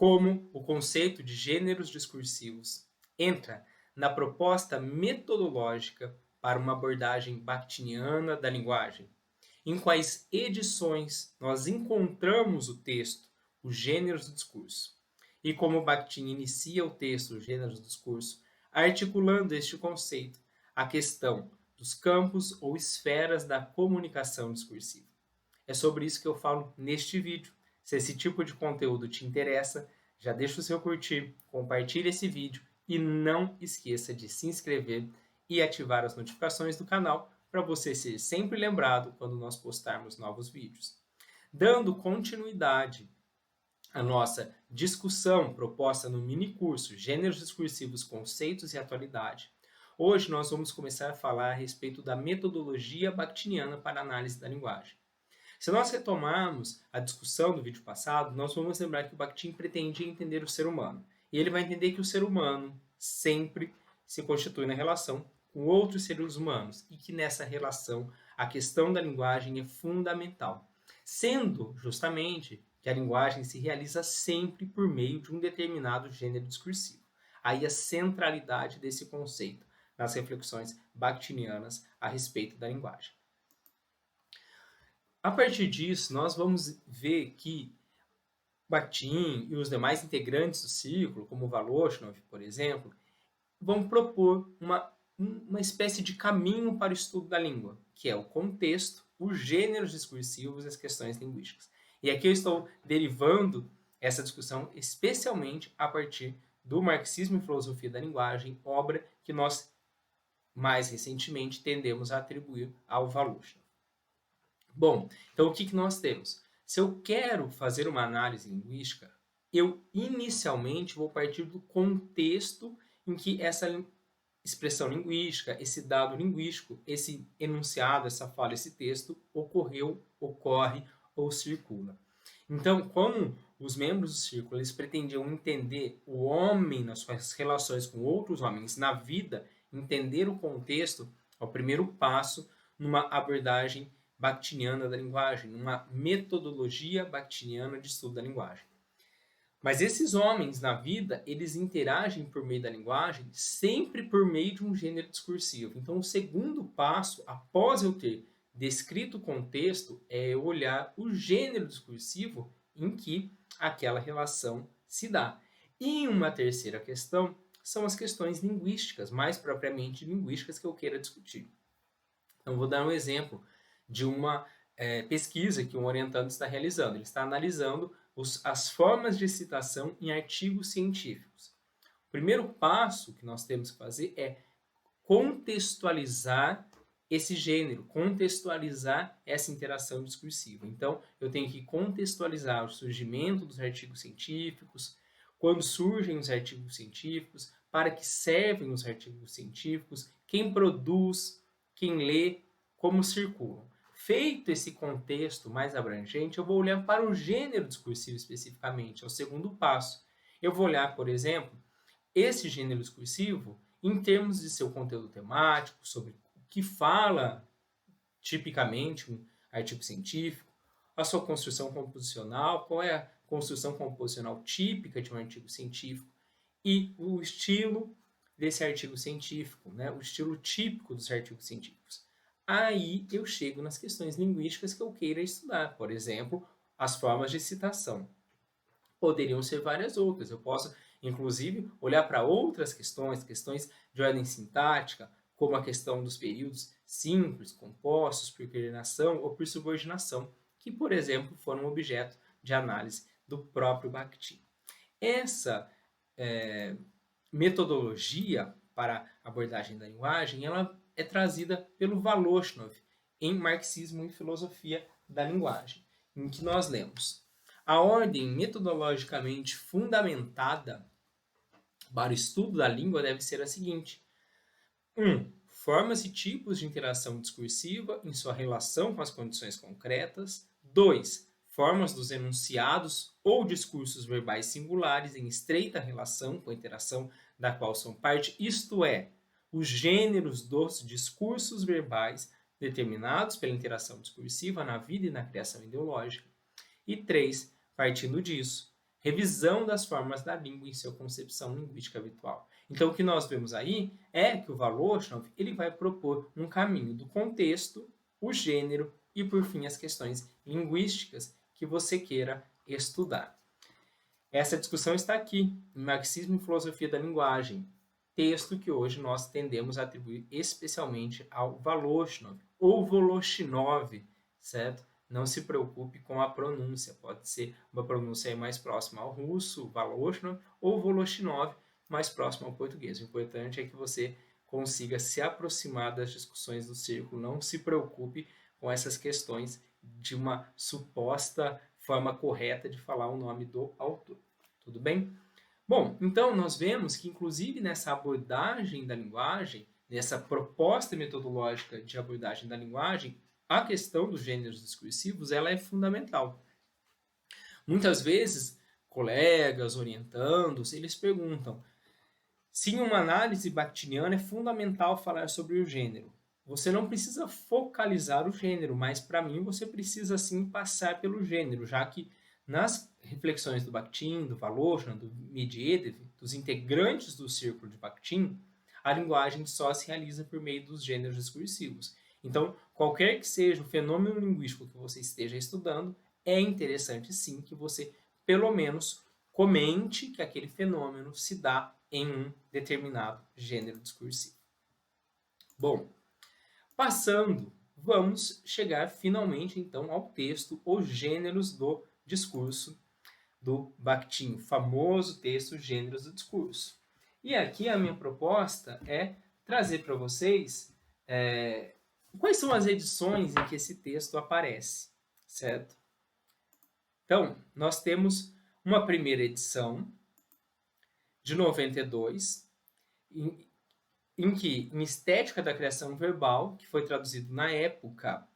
como o conceito de gêneros discursivos entra na proposta metodológica para uma abordagem bakhtiniana da linguagem, em quais edições nós encontramos o texto, os gêneros do discurso, e como Bakhtin inicia o texto, os gêneros do discurso, articulando este conceito à questão dos campos ou esferas da comunicação discursiva. É sobre isso que eu falo neste vídeo. Se esse tipo de conteúdo te interessa, já deixa o seu curtir, compartilhe esse vídeo e não esqueça de se inscrever e ativar as notificações do canal para você ser sempre lembrado quando nós postarmos novos vídeos. Dando continuidade à nossa discussão proposta no mini curso Gêneros Discursivos, Conceitos e Atualidade, hoje nós vamos começar a falar a respeito da metodologia bakhtiniana para análise da linguagem. Se nós retomarmos a discussão do vídeo passado, nós vamos lembrar que o Bakhtin pretendia entender o ser humano. E ele vai entender que o ser humano sempre se constitui na relação com outros seres humanos e que nessa relação a questão da linguagem é fundamental, sendo justamente que a linguagem se realiza sempre por meio de um determinado gênero discursivo. Aí a centralidade desse conceito nas reflexões bakhtinianas a respeito da linguagem. A partir disso, nós vamos ver que Bakhtin e os demais integrantes do círculo, como Voloshinov, por exemplo, vão propor uma espécie de caminho para o estudo da língua, que é o contexto, os gêneros discursivos e as questões linguísticas. E aqui eu estou derivando essa discussão especialmente a partir do Marxismo e Filosofia da Linguagem, obra que nós mais recentemente tendemos a atribuir ao Voloshinov. Bom, então o que nós temos? Se eu quero fazer uma análise linguística, eu inicialmente vou partir do contexto em que essa expressão linguística, esse dado linguístico, esse enunciado, essa fala, esse texto ocorreu, ocorre ou circula. Então, como os membros do círculo eles pretendiam entender o homem nas suas relações com outros homens na vida, entender o contexto é o primeiro passo numa abordagem bakhtiniana da linguagem, numa metodologia bakhtiniana de estudo da linguagem. Mas esses homens na vida, eles interagem por meio da linguagem, sempre por meio de um gênero discursivo. Então, o segundo passo, após eu ter descrito o contexto, é eu olhar o gênero discursivo em que aquela relação se dá. E uma terceira questão são as questões linguísticas, mais propriamente linguísticas que eu queira discutir. Então, vou dar um exemplo de uma pesquisa que um orientando está realizando. Ele está analisando as formas de citação em artigos científicos. O primeiro passo que nós temos que fazer é contextualizar esse gênero, contextualizar essa interação discursiva. Então, eu tenho que contextualizar o surgimento dos artigos científicos, quando surgem os artigos científicos, para que servem os artigos científicos, quem produz, quem lê, como circulam. Feito esse contexto mais abrangente, eu vou olhar para o gênero discursivo especificamente, é o segundo passo. Eu vou olhar, por exemplo, esse gênero discursivo em termos de seu conteúdo temático, sobre o que fala tipicamente um artigo científico, a sua construção composicional, qual é a construção composicional típica de um artigo científico e o estilo desse artigo científico, né? O estilo típico dos artigos científicos. Aí eu chego nas questões linguísticas que eu queira estudar, por exemplo, as formas de citação. Poderiam ser várias outras, eu posso, inclusive, olhar para outras questões de ordem sintática, como a questão dos períodos simples, compostos, por coordenação ou por subordinação, que, por exemplo, foram objeto de análise do próprio Bakhtin. Essa metodologia para abordagem da linguagem, ela é trazida pelo Voloshinov em Marxismo e Filosofia da Linguagem, em que nós lemos: a ordem metodologicamente fundamentada para o estudo da língua deve ser a seguinte: 1. Formas e tipos de interação discursiva em sua relação com as condições concretas. 2. Formas dos enunciados ou discursos verbais singulares em estreita relação com a interação da qual são parte, isto é, os gêneros dos discursos verbais determinados pela interação discursiva na vida e na criação ideológica. E 3. Partindo disso, revisão das formas da língua em sua concepção linguística habitual. Então, o que nós vemos aí é que o Voloshinov ele vai propor um caminho do contexto, o gênero e, por fim, as questões linguísticas que você queira estudar. Essa discussão está aqui, em Marxismo e Filosofia da Linguagem, texto que hoje nós tendemos a atribuir especialmente ao Voloshinov, ou Voloshinov, certo? Não se preocupe com a pronúncia, pode ser uma pronúncia mais próxima ao russo, Voloshinov, ou Voloshinov, mais próximo ao português. O importante é que você consiga se aproximar das discussões do círculo, não se preocupe com essas questões de uma suposta forma correta de falar o nome do autor. Tudo bem? Bom, então nós vemos que, inclusive, nessa abordagem da linguagem, nessa proposta metodológica de abordagem da linguagem, a questão dos gêneros discursivos ela é fundamental. Muitas vezes, colegas, orientandos, eles perguntam se em uma análise bakhtiniana é fundamental falar sobre o gênero. Você não precisa focalizar o gênero, mas para mim você precisa sim passar pelo gênero, já que nas reflexões do Bakhtin, do Voloshin, do Medvedev, dos integrantes do círculo de Bakhtin, a linguagem só se realiza por meio dos gêneros discursivos. Então, qualquer que seja o fenômeno linguístico que você esteja estudando, é interessante sim que você, pelo menos, comente que aquele fenômeno se dá em um determinado gênero discursivo. Bom, passando, vamos chegar finalmente então ao texto Os Gêneros do Discurso do Bakhtin, o famoso texto Gêneros do Discurso. E aqui a minha proposta é trazer para vocês quais são as edições em que esse texto aparece, certo? Então, nós temos uma primeira edição de 92, em que, em Estética da Criação Verbal, que foi traduzido na época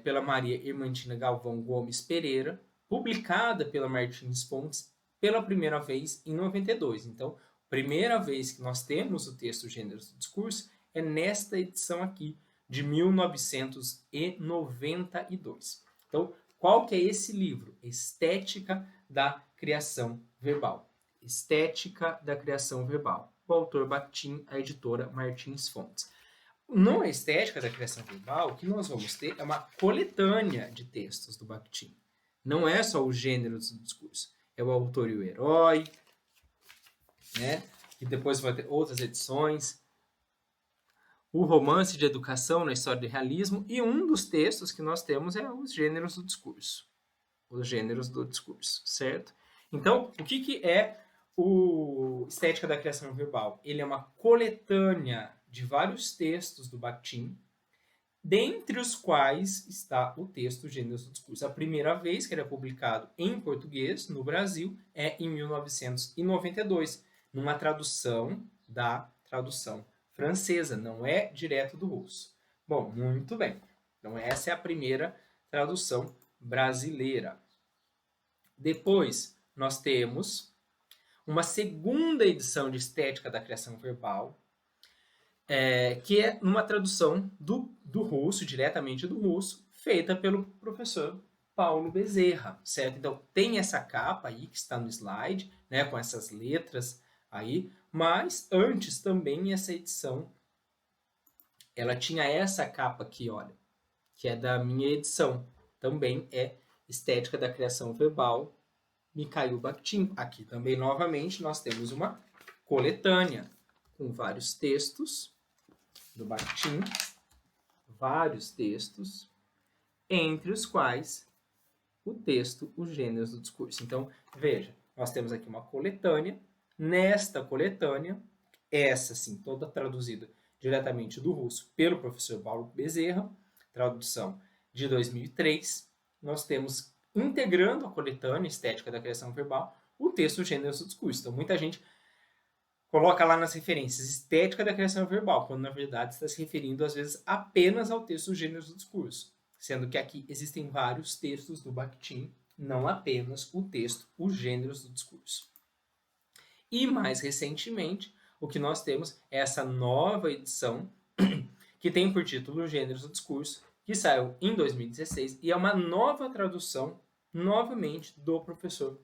pela Maria Irmantina Galvão Gomes Pereira, publicada pela Martins Fontes pela primeira vez em 92. Então, primeira vez que nós temos o texto Gêneros do Discurso é nesta edição aqui, de 1992. Então, qual que é esse livro? Estética da Criação Verbal. Estética da Criação Verbal. O autor Bakhtin, a editora Martins Fontes. Na Estética da Criação Verbal, o que nós vamos ter é uma coletânea de textos do Bakhtin. Não é só o gênero do discurso. É o autor e o herói, né? Que depois vai ter outras edições. O romance de educação na história do realismo. E um dos textos que nós temos é os gêneros do discurso. Os gêneros do discurso, certo? Então, o que é o Estética da Criação Verbal? Ele é uma coletânea de vários textos do Bakhtin, dentre os quais está o texto Gêneros do Discurso. A primeira vez que ele é publicado em português no Brasil é em 1992, numa tradução da tradução francesa, não é direto do russo. Bom, muito bem. Então essa é a primeira tradução brasileira. Depois nós temos uma segunda edição de Estética da Criação Verbal, que é uma tradução do russo, diretamente do russo, feita pelo professor Paulo Bezerra, certo? Então, tem essa capa aí que está no slide, né, com essas letras aí, mas antes também essa edição, ela tinha essa capa aqui, olha, que é da minha edição, também é Estética da Criação Verbal, Mikhail Bakhtin. Aqui também, novamente, nós temos uma coletânea com vários textos do Bakhtin, vários textos, entre os quais o texto Os Gêneros do Discurso. Então, veja, nós temos aqui uma coletânea. Nesta coletânea, essa sim, toda traduzida diretamente do russo pelo professor Paulo Bezerra, tradução de 2003, nós temos, integrando a coletânea Estética da Criação Verbal, o texto Gêneros do Discurso. Então, muita gente coloca lá nas referências Estética da Criação Verbal, quando na verdade está se referindo às vezes apenas ao texto Gêneros do Discurso, sendo que aqui existem vários textos do Bakhtin, não apenas o texto Os Gêneros do Discurso. E mais recentemente, o que nós temos é essa nova edição, que tem por título Gêneros do Discurso, que saiu em 2016 e é uma nova tradução, novamente, do professor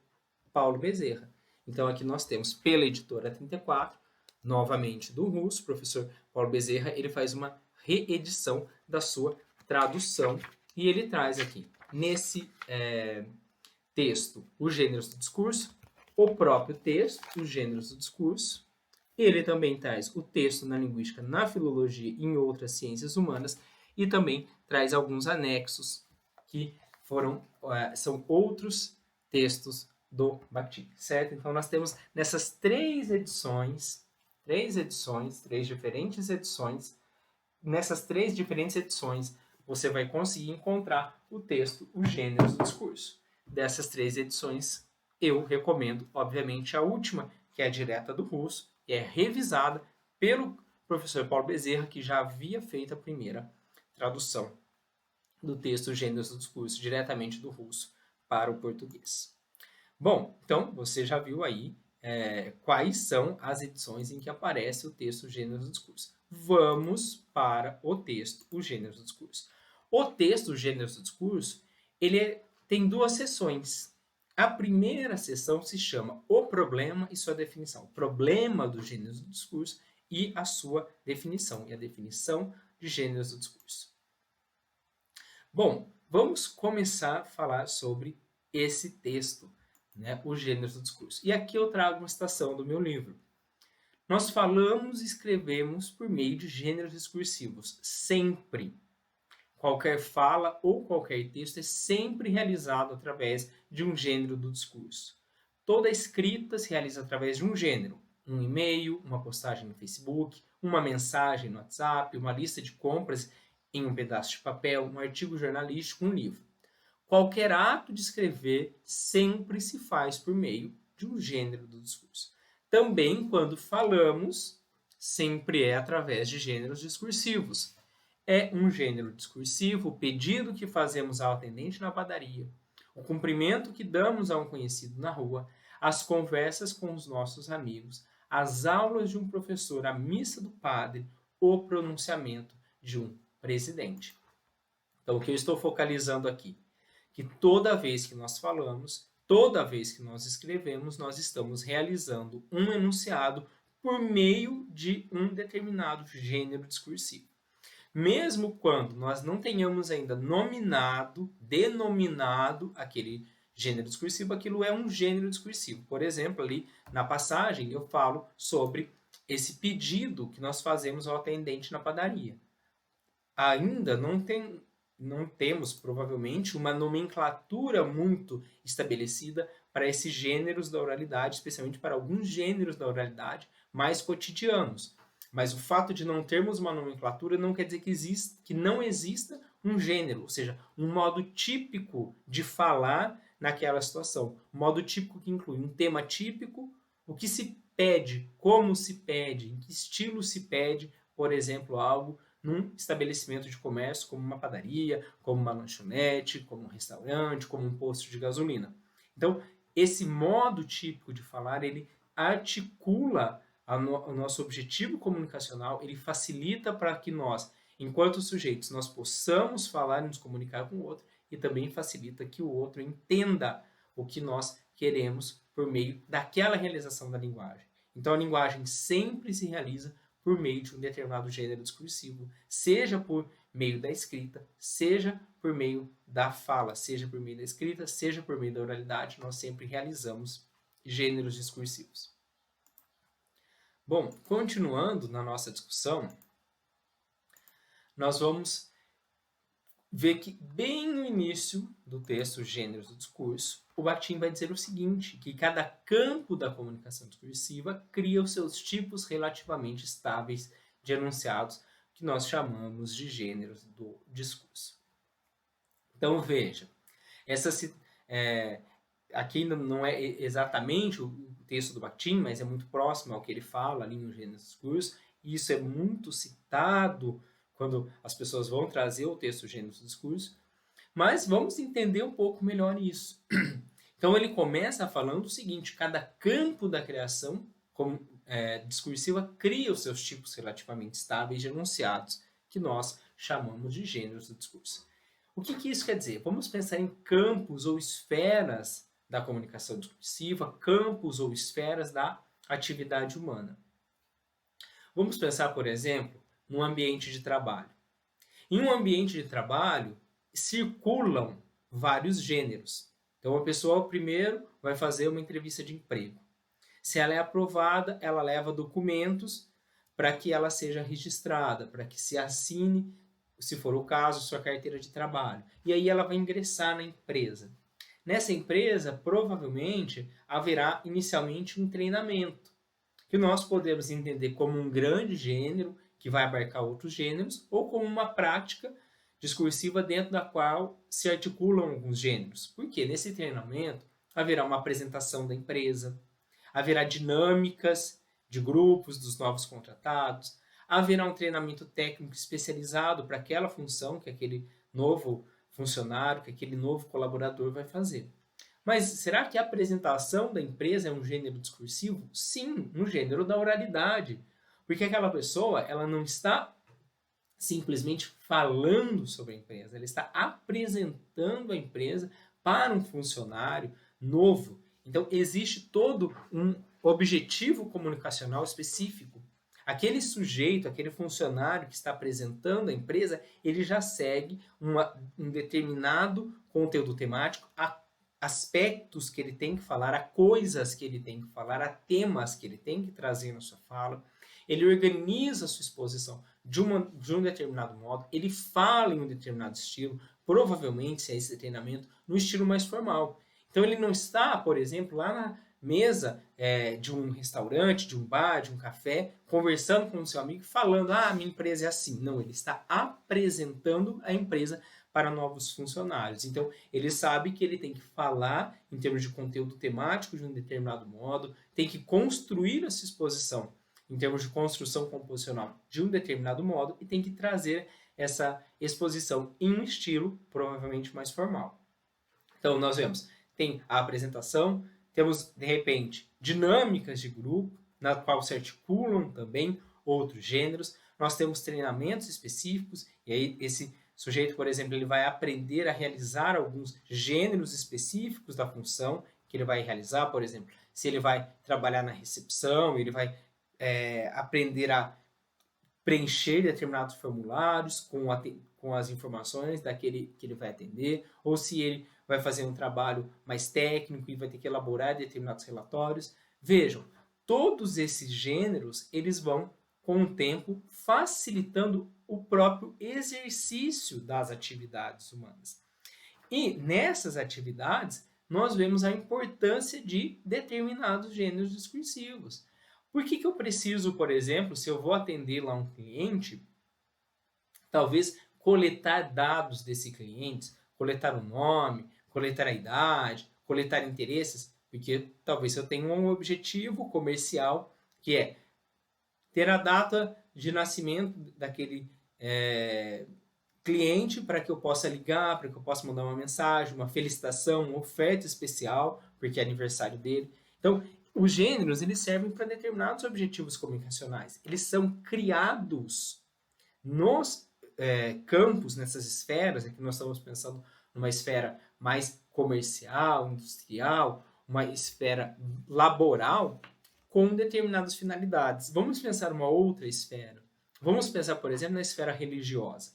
Paulo Bezerra. Então, aqui nós temos, pela editora 34, novamente do russo, o professor Paulo Bezerra, ele faz uma reedição da sua tradução e ele traz aqui, nesse texto, os gêneros do discurso, o próprio texto, os gêneros do discurso. Ele também traz o texto na linguística, na filologia e em outras ciências humanas e também traz alguns anexos que são outros textos do Bakhtin, certo? Então nós temos nessas três diferentes edições, nessas três diferentes edições você vai conseguir encontrar o texto, os gêneros do discurso. Dessas três edições, eu recomendo, obviamente, a última, que é a direta do russo, que é revisada pelo professor Paulo Bezerra, que já havia feito a primeira tradução do texto Gêneros do Discurso, diretamente do russo para o português. Bom, então você já viu aí quais são as edições em que aparece o texto Gêneros do Discurso. Vamos para o texto, o Gêneros do Discurso. O texto Gêneros do Discurso, tem duas seções. A primeira seção se chama O Problema e Sua Definição. O problema dos gêneros do discurso e a sua definição, e a definição de gêneros do discurso. Bom, vamos começar a falar sobre esse texto, né, os gêneros do discurso. E aqui eu trago uma citação do meu livro. Nós falamos e escrevemos por meio de gêneros discursivos, sempre. Qualquer fala ou qualquer texto é sempre realizado através de um gênero do discurso. Toda escrita se realiza através de um gênero. Um e-mail, uma postagem no Facebook, uma mensagem no WhatsApp, uma lista de compras em um pedaço de papel, um artigo jornalístico, um livro. Qualquer ato de escrever sempre se faz por meio de um gênero do discurso. Também, quando falamos, sempre é através de gêneros discursivos. É um gênero discursivo o pedido que fazemos ao atendente na padaria, o cumprimento que damos a um conhecido na rua, as conversas com os nossos amigos, as aulas de um professor, a missa do padre, o pronunciamento de um presidente. Então, o que eu estou focalizando aqui? Que toda vez que nós falamos, toda vez que nós escrevemos, nós estamos realizando um enunciado por meio de um determinado gênero discursivo. Mesmo quando nós não tenhamos ainda denominado aquele gênero discursivo, aquilo é um gênero discursivo. Por exemplo, ali na passagem eu falo sobre esse pedido que nós fazemos ao atendente na padaria. Ainda não temos, provavelmente, uma nomenclatura muito estabelecida para esses gêneros da oralidade, especialmente para alguns gêneros da oralidade mais cotidianos. Mas o fato de não termos uma nomenclatura não quer dizer que não exista um gênero, ou seja, um modo típico de falar naquela situação. Um modo típico que inclui um tema típico, o que se pede, como se pede, em que estilo se pede, por exemplo, algo num estabelecimento de comércio, como uma padaria, como uma lanchonete, como um restaurante, como um posto de gasolina. Então, esse modo típico de falar, ele articula o nosso objetivo comunicacional, ele facilita para que nós, enquanto sujeitos, nós possamos falar e nos comunicar com o outro, e também facilita que o outro entenda o que nós queremos por meio daquela realização da linguagem. Então, a linguagem sempre se realiza por meio de um determinado gênero discursivo, seja por meio da escrita, seja por meio da fala, seja por meio da escrita, seja por meio da oralidade, nós sempre realizamos gêneros discursivos. Bom, continuando na nossa discussão, nós vamos ver que bem no início do texto Gêneros do Discurso, o Bakhtin vai dizer o seguinte, que cada campo da comunicação discursiva cria os seus tipos relativamente estáveis de enunciados, que nós chamamos de gêneros do discurso. Então, veja, aqui ainda não é exatamente o texto do Bakhtin, mas é muito próximo ao que ele fala ali no Gêneros do Discurso, e isso é muito citado quando as pessoas vão trazer o texto Gêneros do Discurso, mas vamos entender um pouco melhor isso. Então ele começa falando o seguinte, cada campo da criação discursiva cria os seus tipos relativamente estáveis de enunciados, que nós chamamos de gêneros do discurso. O que isso quer dizer? Vamos pensar em campos ou esferas da comunicação discursiva, campos ou esferas da atividade humana. Vamos pensar, por exemplo, num ambiente de trabalho. Em um ambiente de trabalho, circulam vários gêneros. Então, a pessoa primeiro vai fazer uma entrevista de emprego. Se ela é aprovada, ela leva documentos para que ela seja registrada, para que se assine, se for o caso, sua carteira de trabalho. E aí ela vai ingressar na empresa. Nessa empresa, provavelmente, haverá inicialmente um treinamento, que nós podemos entender como um grande gênero, que vai abarcar outros gêneros, ou como uma prática discursiva dentro da qual se articulam alguns gêneros. Porque nesse treinamento haverá uma apresentação da empresa, haverá dinâmicas de grupos dos novos contratados, haverá um treinamento técnico especializado para aquela função que aquele novo funcionário, que aquele novo colaborador vai fazer. Mas será que a apresentação da empresa é um gênero discursivo? Sim, no gênero da oralidade. Porque aquela pessoa, ela não está simplesmente falando sobre a empresa, ela está apresentando a empresa para um funcionário novo. Então, existe todo um objetivo comunicacional específico. Aquele sujeito, aquele funcionário que está apresentando a empresa, ele já segue um determinado conteúdo temático, aspectos que ele tem que falar, a coisas que ele tem que falar, a temas que ele tem que trazer na sua fala. Ele organiza a sua exposição de um determinado modo, ele fala em um determinado estilo, provavelmente, se é esse treinamento, no estilo mais formal. Então, ele não está, por exemplo, lá na mesa de um restaurante, de um bar, de um café, conversando com o seu amigo, falando, minha empresa é assim. Não, ele está apresentando a empresa para novos funcionários. Então, ele sabe que ele tem que falar em termos de conteúdo temático de um determinado modo, tem que construir essa exposição em termos de construção composicional de um determinado modo e tem que trazer essa exposição em um estilo provavelmente mais formal. Então, nós vemos, tem a apresentação, temos, de repente, dinâmicas de grupo, na qual se articulam também outros gêneros, nós temos treinamentos específicos, e aí esse sujeito, por exemplo, ele vai aprender a realizar alguns gêneros específicos da função que ele vai realizar, por exemplo, se ele vai trabalhar na recepção, ele vai aprender a preencher determinados formulários com as informações daquele que ele vai atender, ou se ele vai fazer um trabalho mais técnico e vai ter que elaborar determinados relatórios. Vejam, todos esses gêneros, eles vão, com o tempo, facilitando o próprio exercício das atividades humanas. E nessas atividades, nós vemos a importância de determinados gêneros discursivos. Por que eu preciso, por exemplo, se eu vou atender lá um cliente, talvez coletar dados desse cliente, coletar o nome, coletar a idade, coletar interesses, porque talvez eu tenha um objetivo comercial que é ter a data de nascimento daquele cliente para que eu possa ligar, para que eu possa mandar uma mensagem, uma felicitação, uma oferta especial, porque é aniversário dele. Então, os gêneros, eles servem para determinados objetivos comunicacionais. Eles são criados nos campos, nessas esferas, aqui nós estamos pensando numa esfera mais comercial, industrial, uma esfera laboral, com determinadas finalidades. Vamos pensar uma outra esfera. Vamos pensar, por exemplo, na esfera religiosa.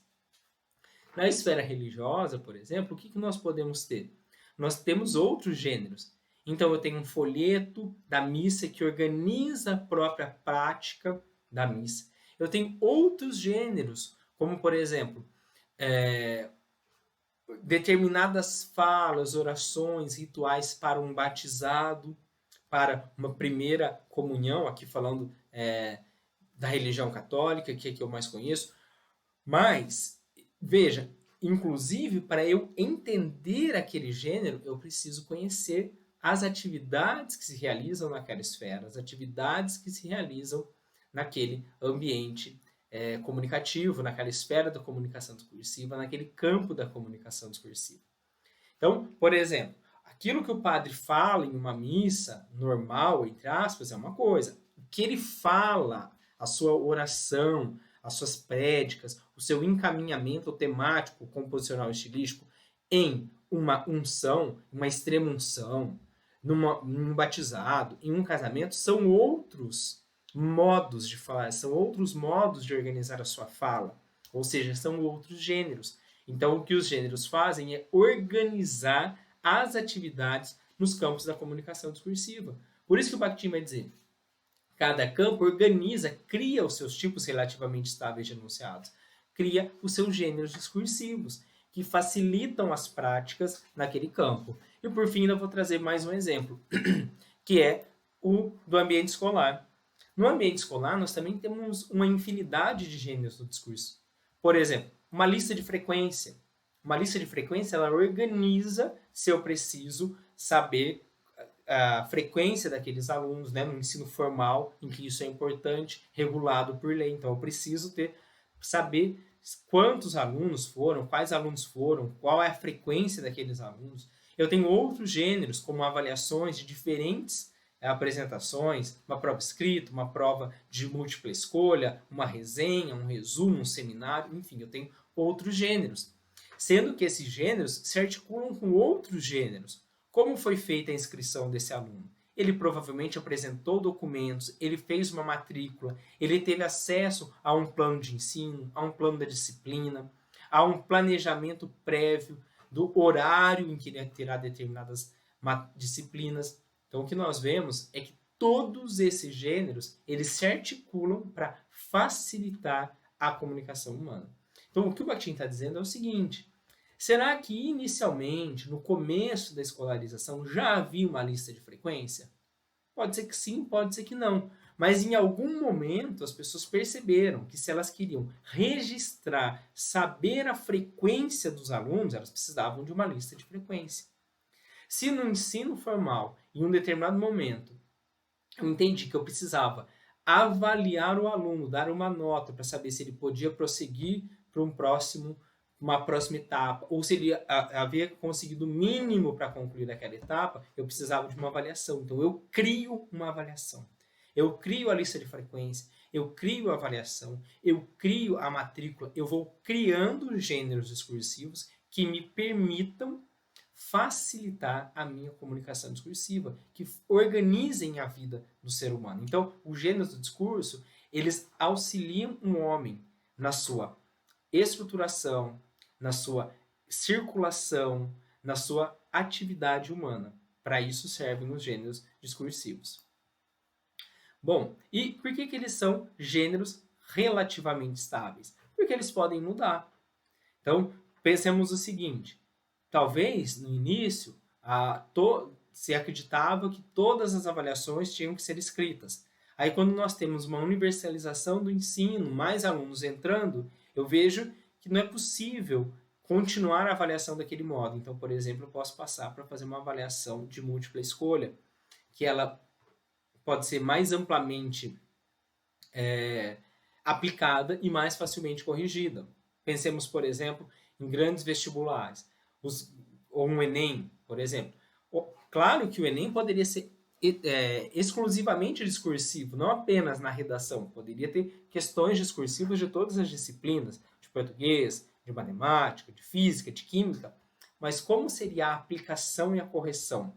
Na esfera religiosa, por exemplo, o que nós podemos ter? Nós temos outros gêneros. Então, eu tenho um folheto da missa que organiza a própria prática da missa. Eu tenho outros gêneros, como, por exemplo, determinadas falas, orações, rituais para um batizado, para uma primeira comunhão, aqui falando da religião católica, que é que eu mais conheço. Mas, veja, inclusive, para eu entender aquele gênero, eu preciso conhecer as atividades que se realizam naquela esfera, as atividades que se realizam naquele ambiente comunicativo, naquela esfera da comunicação discursiva, naquele campo da comunicação discursiva. Então, por exemplo, aquilo que o padre fala em uma missa normal, entre aspas, é uma coisa. O que ele fala, a sua oração, as suas prédicas, o seu encaminhamento temático, composicional e estilístico em uma unção, uma extrema unção, num batizado, em um casamento, são outros modos de falar, são outros modos de organizar a sua fala, ou seja, são outros gêneros. Então, o que os gêneros fazem é organizar as atividades nos campos da comunicação discursiva. Por isso que o Bakhtin vai dizer, cada campo organiza, cria os seus tipos relativamente estáveis de enunciados, cria os seus gêneros discursivos, que facilitam as práticas naquele campo. E por fim, eu vou trazer mais um exemplo, que é o do ambiente escolar. No ambiente escolar, nós também temos uma infinidade de gêneros do discurso. Por exemplo, uma lista de frequência. Uma lista de frequência, ela organiza se eu preciso saber a frequência daqueles alunos, né, no ensino formal, em que isso é importante, regulado por lei. Então, eu preciso saber quantos alunos foram, quais alunos foram, qual é a frequência daqueles alunos. Eu tenho outros gêneros, como avaliações de diferentes apresentações, uma prova escrita, uma prova de múltipla escolha, uma resenha, um resumo, um seminário, enfim, eu tenho outros gêneros. Sendo que esses gêneros se articulam com outros gêneros. Como foi feita a inscrição desse aluno? Ele provavelmente apresentou documentos, ele fez uma matrícula, ele teve acesso a um plano de ensino, a um plano da disciplina, a um planejamento prévio do horário em que ele terá determinadas disciplinas. Então, o que nós vemos é que todos esses gêneros, eles se articulam para facilitar a comunicação humana. Então, o que o Bakhtin está dizendo é o seguinte, será que inicialmente, no começo da escolarização, já havia uma lista de frequência? Pode ser que sim, pode ser que não. Mas em algum momento as pessoas perceberam que se elas queriam registrar, saber a frequência dos alunos, elas precisavam de uma lista de frequência. Se no ensino formal, em um determinado momento, eu entendi que eu precisava avaliar o aluno, dar uma nota para saber se ele podia prosseguir para uma próxima etapa, ou se ele havia conseguido o mínimo para concluir aquela etapa, eu precisava de uma avaliação. Então, eu crio uma avaliação. Eu crio a lista de frequência, eu crio a avaliação, eu crio a matrícula, eu vou criando gêneros discursivos que me permitam facilitar a minha comunicação discursiva, que organizem a vida do ser humano. Então, os gêneros do discurso, eles auxiliam um homem na sua estruturação, na sua circulação, na sua atividade humana. Para isso servem os gêneros discursivos. Bom, e por que eles são gêneros relativamente estáveis? Porque eles podem mudar. Então, pensemos o seguinte, talvez, no início, se acreditava que todas as avaliações tinham que ser escritas. Aí, quando nós temos uma universalização do ensino, mais alunos entrando, eu vejo que não é possível continuar a avaliação daquele modo. Então, por exemplo, eu posso passar para fazer uma avaliação de múltipla escolha, que ela pode ser mais amplamente aplicada e mais facilmente corrigida. Pensemos, por exemplo, em grandes vestibulares, ou um Enem, por exemplo. Claro que o Enem poderia ser exclusivamente discursivo, não apenas na redação. Poderia ter questões discursivas de todas as disciplinas, de português, de matemática, de física, de química. Mas como seria a aplicação e a correção?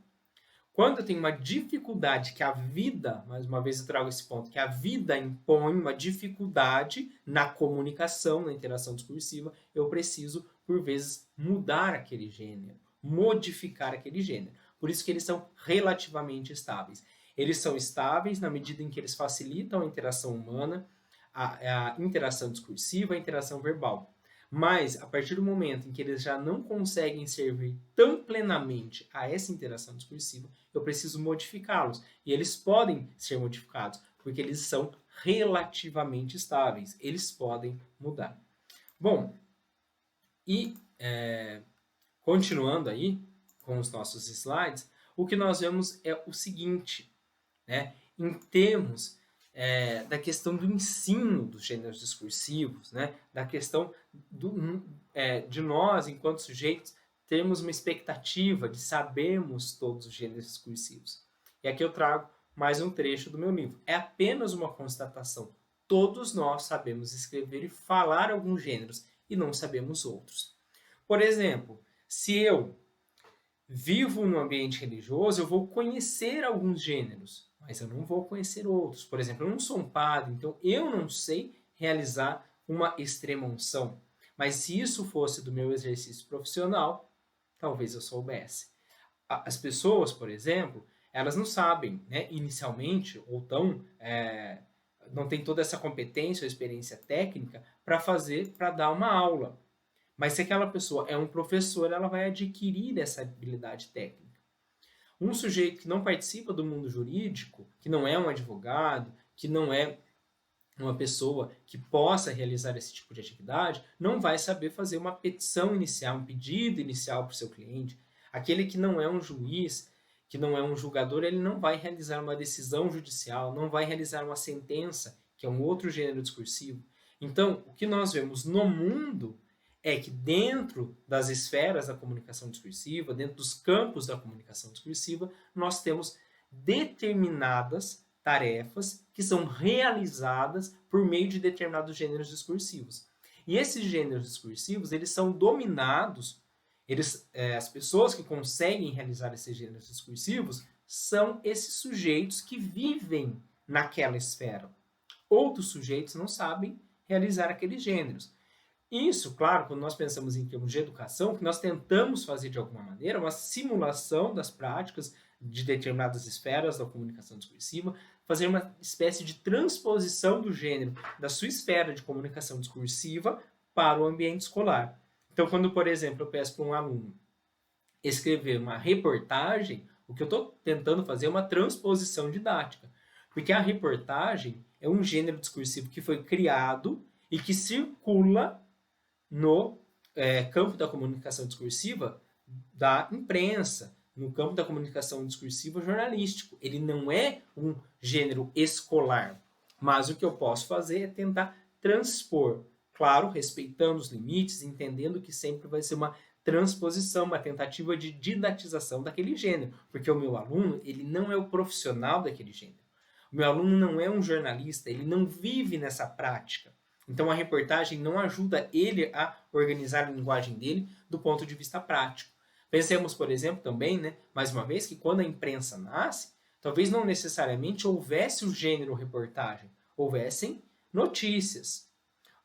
Quando eu tenho uma dificuldade que a vida, mais uma vez eu trago esse ponto, que a vida impõe uma dificuldade na comunicação, na interação discursiva, eu preciso, por vezes, mudar aquele gênero, modificar aquele gênero. Por isso que eles são relativamente estáveis. Eles são estáveis na medida em que eles facilitam a interação humana, a interação discursiva, a interação verbal. Mas, a partir do momento em que eles já não conseguem servir tão plenamente a essa interação discursiva, eu preciso modificá-los. E eles podem ser modificados, porque eles são relativamente estáveis. Eles podem mudar. Bom, e continuando aí com os nossos slides, o que nós vemos é o seguinte, né? Em termos da questão do ensino dos gêneros discursivos, né? Da questão de nós, enquanto sujeitos, termos uma expectativa de sabermos todos os gêneros discursivos. E aqui eu trago mais um trecho do meu livro. É apenas uma constatação. Todos nós sabemos escrever e falar alguns gêneros e não sabemos outros. Por exemplo, se eu vivo no ambiente religioso, eu vou conhecer alguns gêneros, mas eu não vou conhecer outros. Por exemplo, eu não sou um padre, então eu não sei realizar uma extrema-unção. Mas se isso fosse do meu exercício profissional, talvez eu soubesse. As pessoas, por exemplo, elas não sabem, né, inicialmente, ou não tem toda essa competência ou experiência técnica para dar uma aula. Mas se aquela pessoa é um professor, ela vai adquirir essa habilidade técnica. Um sujeito que não participa do mundo jurídico, que não é um advogado, que não é uma pessoa que possa realizar esse tipo de atividade, não vai saber fazer uma petição inicial, um pedido inicial para o seu cliente. Aquele que não é um juiz, que não é um julgador, ele não vai realizar uma decisão judicial, não vai realizar uma sentença, que é um outro gênero discursivo. Então, o que nós vemos no mundo é que dentro das esferas da comunicação discursiva, dentro dos campos da comunicação discursiva, nós temos determinadas tarefas que são realizadas por meio de determinados gêneros discursivos. E esses gêneros discursivos, eles são dominados, as pessoas que conseguem realizar esses gêneros discursivos são esses sujeitos que vivem naquela esfera. Outros sujeitos não sabem realizar aqueles gêneros. Isso, claro, quando nós pensamos em termos de educação, que nós tentamos fazer de alguma maneira uma simulação das práticas de determinadas esferas da comunicação discursiva, fazer uma espécie de transposição do gênero da sua esfera de comunicação discursiva para o ambiente escolar. Então, quando, por exemplo, eu peço para um aluno escrever uma reportagem, o que eu estou tentando fazer é uma transposição didática. Porque a reportagem é um gênero discursivo que foi criado e que circula no campo da comunicação discursiva da imprensa, no campo da comunicação discursiva jornalístico. Ele não é um gênero escolar, mas o que eu posso fazer é tentar transpor, claro, respeitando os limites, entendendo que sempre vai ser uma transposição, uma tentativa de didatização daquele gênero, porque o meu aluno, ele não é o profissional daquele gênero. O meu aluno não é um jornalista, ele não vive nessa prática. Então a reportagem não ajuda ele a organizar a linguagem dele do ponto de vista prático. Pensemos, por exemplo, também, né, mais uma vez, que quando a imprensa nasce, talvez não necessariamente houvesse o gênero reportagem, houvessem notícias.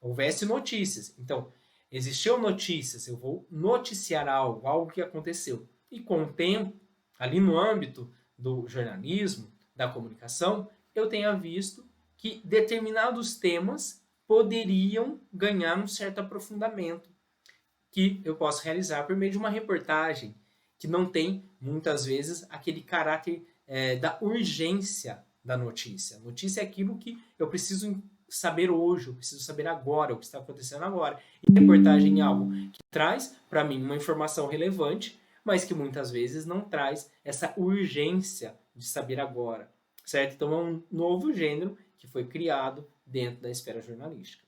Houvesse notícias. Então, existiu notícias, eu vou noticiar algo, algo que aconteceu. E com o tempo, ali no âmbito do jornalismo, da comunicação, eu tenha visto que determinados temas poderiam ganhar um certo aprofundamento que eu posso realizar por meio de uma reportagem que não tem, muitas vezes, aquele caráter da urgência da notícia. A notícia é aquilo que eu preciso saber hoje, eu preciso saber agora, o que está acontecendo agora. E a reportagem é algo que traz, para mim, uma informação relevante, mas que muitas vezes não traz essa urgência de saber agora, certo? Então é um novo gênero que foi criado dentro da esfera jornalística.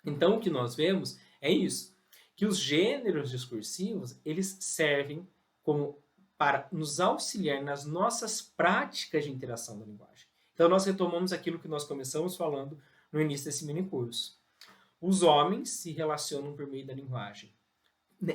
Então o que nós vemos é isso, que os gêneros discursivos, eles servem como para nos auxiliar nas nossas práticas de interação da linguagem. Então nós retomamos aquilo que nós começamos falando no início desse mini curso. Os homens se relacionam por meio da linguagem.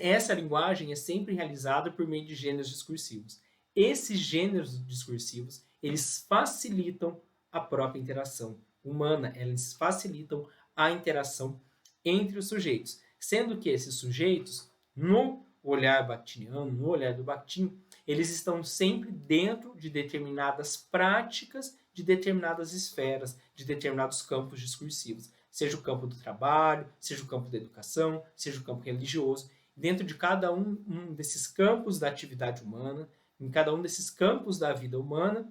Essa linguagem é sempre realizada por meio de gêneros discursivos. Esses gêneros discursivos, eles facilitam a própria interação humana, eles facilitam a interação entre os sujeitos, sendo que esses sujeitos, no olhar bakhtiniano, no olhar do Bakhtin, eles estão sempre dentro de determinadas práticas, de determinadas esferas, de determinados campos discursivos, seja o campo do trabalho, seja o campo da educação, seja o campo religioso. Dentro de cada um desses campos da atividade humana, em cada um desses campos da vida humana,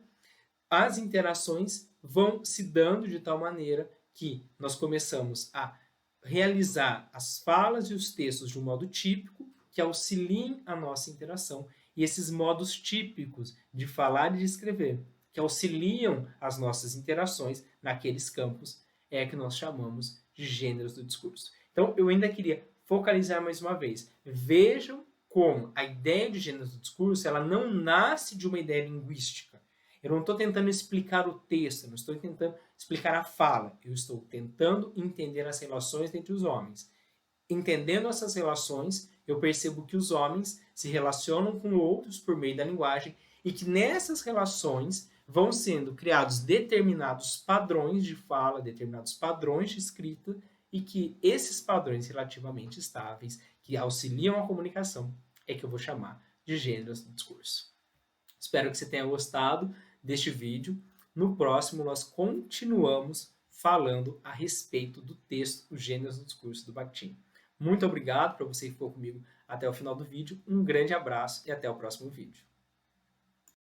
as interações vão se dando de tal maneira que nós começamos a realizar as falas e os textos de um modo típico que auxiliem a nossa interação. E esses modos típicos de falar e de escrever, que auxiliam as nossas interações naqueles campos, é que nós chamamos de gêneros do discurso. Então, eu ainda queria focalizar mais uma vez. Vejam como a ideia de gêneros do discurso, ela não nasce de uma ideia linguística. Eu não estou tentando explicar o texto, eu não estou tentando explicar a fala. Eu estou tentando entender as relações entre os homens. entendendo essas relações, eu percebo que os homens se relacionam com outros por meio da linguagem e que nessas relações vão sendo criados determinados padrões de fala, determinados padrões de escrita, e que esses padrões relativamente estáveis, que auxiliam a comunicação, é que eu vou chamar de gêneros do discurso. Espero que você tenha gostado deste vídeo. No próximo, nós continuamos falando a respeito do texto Os Gêneros do Discurso do Bakhtin. Muito obrigado para você que ficou comigo até o final do vídeo. Um grande abraço e até o próximo vídeo.